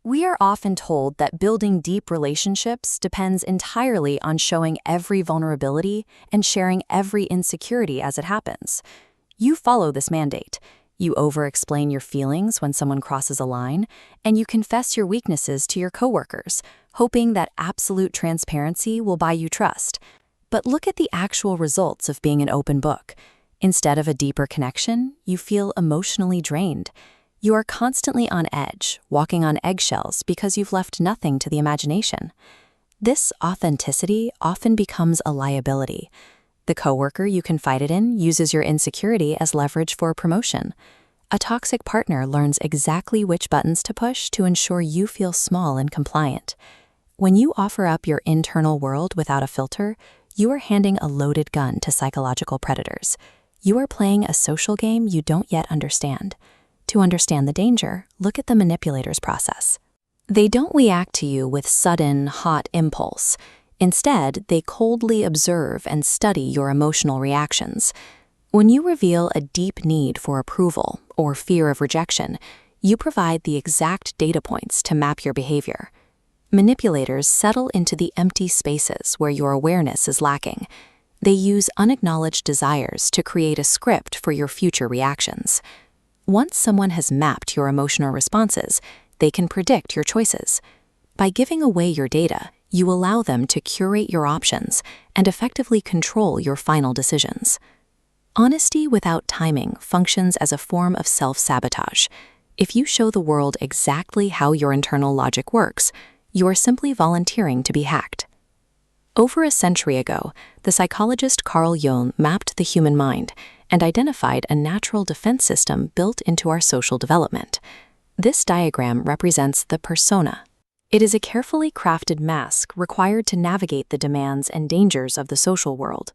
We are often told that building deep relationships depends entirely on showing every vulnerability and sharing every insecurity as it happens. You follow this mandate. You over-explain your feelings when someone crosses a line, and you confess your weaknesses to your coworkers, hoping that absolute transparency will buy you trust. But look at the actual results of being an open book. Instead of a deeper connection, you feel emotionally drained. You are constantly on edge, walking on eggshells because you've left nothing to the imagination. This authenticity often becomes a liability. The coworker you confided in uses your insecurity as leverage for a promotion. A toxic partner learns exactly which buttons to push to ensure you feel small and compliant. When you offer up your internal world without a filter, you are handing a loaded gun to psychological predators. You are playing a social game you don't yet understand. To understand the danger, look at the manipulators' process. They don't react to you with sudden, hot impulse. Instead, they coldly observe and study your emotional reactions. When you reveal a deep need for approval or fear of rejection, you provide the exact data points to map your behavior. Manipulators settle into the empty spaces where your awareness is lacking. They use unacknowledged desires to create a script for your future reactions. Once someone has mapped your emotional responses, they can predict your choices. By giving away your data, you allow them to curate your options and effectively control your final decisions. Honesty without timing functions as a form of self-sabotage. If you show the world exactly how your internal logic works, you are simply volunteering to be hacked. Over a century ago, the psychologist Carl Jung mapped the human mind and identified a natural defense system built into our social development. This diagram represents the persona. It is a carefully crafted mask required to navigate the demands and dangers of the social world.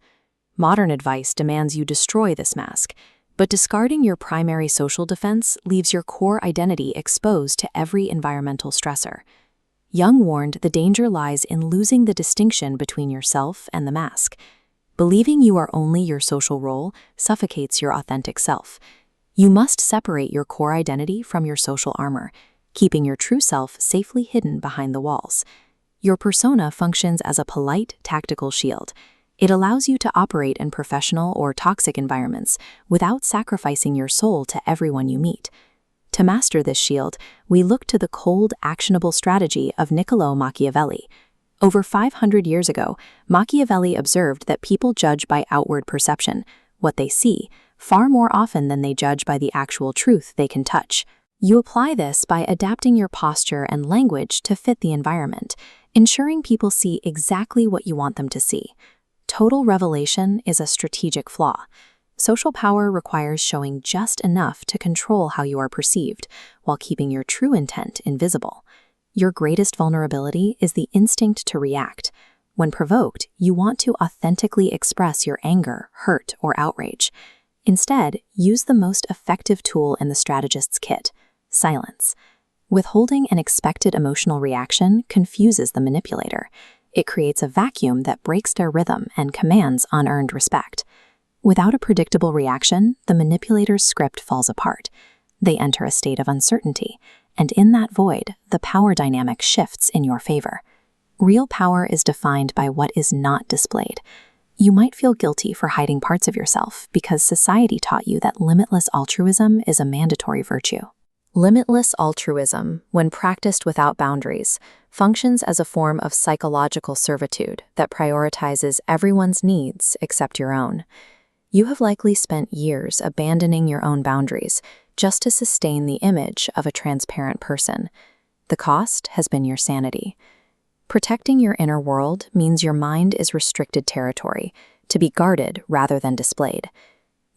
Modern advice demands you destroy this mask, but discarding your primary social defense leaves your core identity exposed to every environmental stressor. Jung warned the danger lies in losing the distinction between yourself and the mask. Believing you are only your social role suffocates your authentic self. You must separate your core identity from your social armor, keeping your true self safely hidden behind the walls. Your persona functions as a polite, tactical shield. It allows you to operate in professional or toxic environments without sacrificing your soul to everyone you meet. To master this shield, we look to the cold, actionable strategy of Niccolò Machiavelli. Over 500 years ago, Machiavelli observed that people judge by outward perception, what they see, far more often than they judge by the actual truth they can touch. You apply this by adapting your posture and language to fit the environment, ensuring people see exactly what you want them to see. Total revelation is a strategic flaw. Social power requires showing just enough to control how you are perceived, while keeping your true intent invisible. Your greatest vulnerability is the instinct to react. When provoked, you want to authentically express your anger, hurt, or outrage. Instead, use the most effective tool in the strategist's kit: silence. Withholding an expected emotional reaction confuses the manipulator. It creates a vacuum that breaks their rhythm and commands unearned respect. Without a predictable reaction, the manipulator's script falls apart. They enter a state of uncertainty, and in that void, the power dynamic shifts in your favor. Real power is defined by what is not displayed. You might feel guilty for hiding parts of yourself because society taught you that limitless altruism is a mandatory virtue. Limitless altruism, when practiced without boundaries, functions as a form of psychological servitude that prioritizes everyone's needs except your own. You have likely spent years abandoning your own boundaries just to sustain the image of a transparent person. The cost has been your sanity. Protecting your inner world means your mind is restricted territory, to be guarded rather than displayed.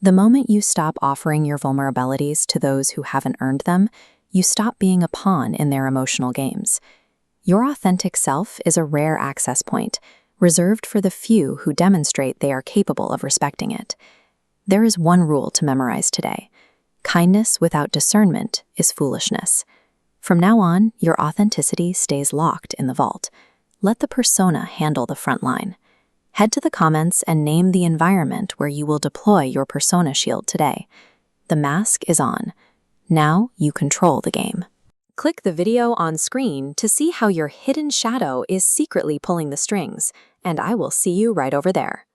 The moment you stop offering your vulnerabilities to those who haven't earned them, you stop being a pawn in their emotional games. Your authentic self is a rare access point, reserved for the few who demonstrate they are capable of respecting it. There is one rule to memorize today: kindness without discernment is foolishness. From now on, your authenticity stays locked in the vault. Let the persona handle the front line. Head to the comments and name the environment where you will deploy your persona shield today. The mask is on. Now you control the game. Click the video on screen to see how your hidden shadow is secretly pulling the strings, and I will see you right over there.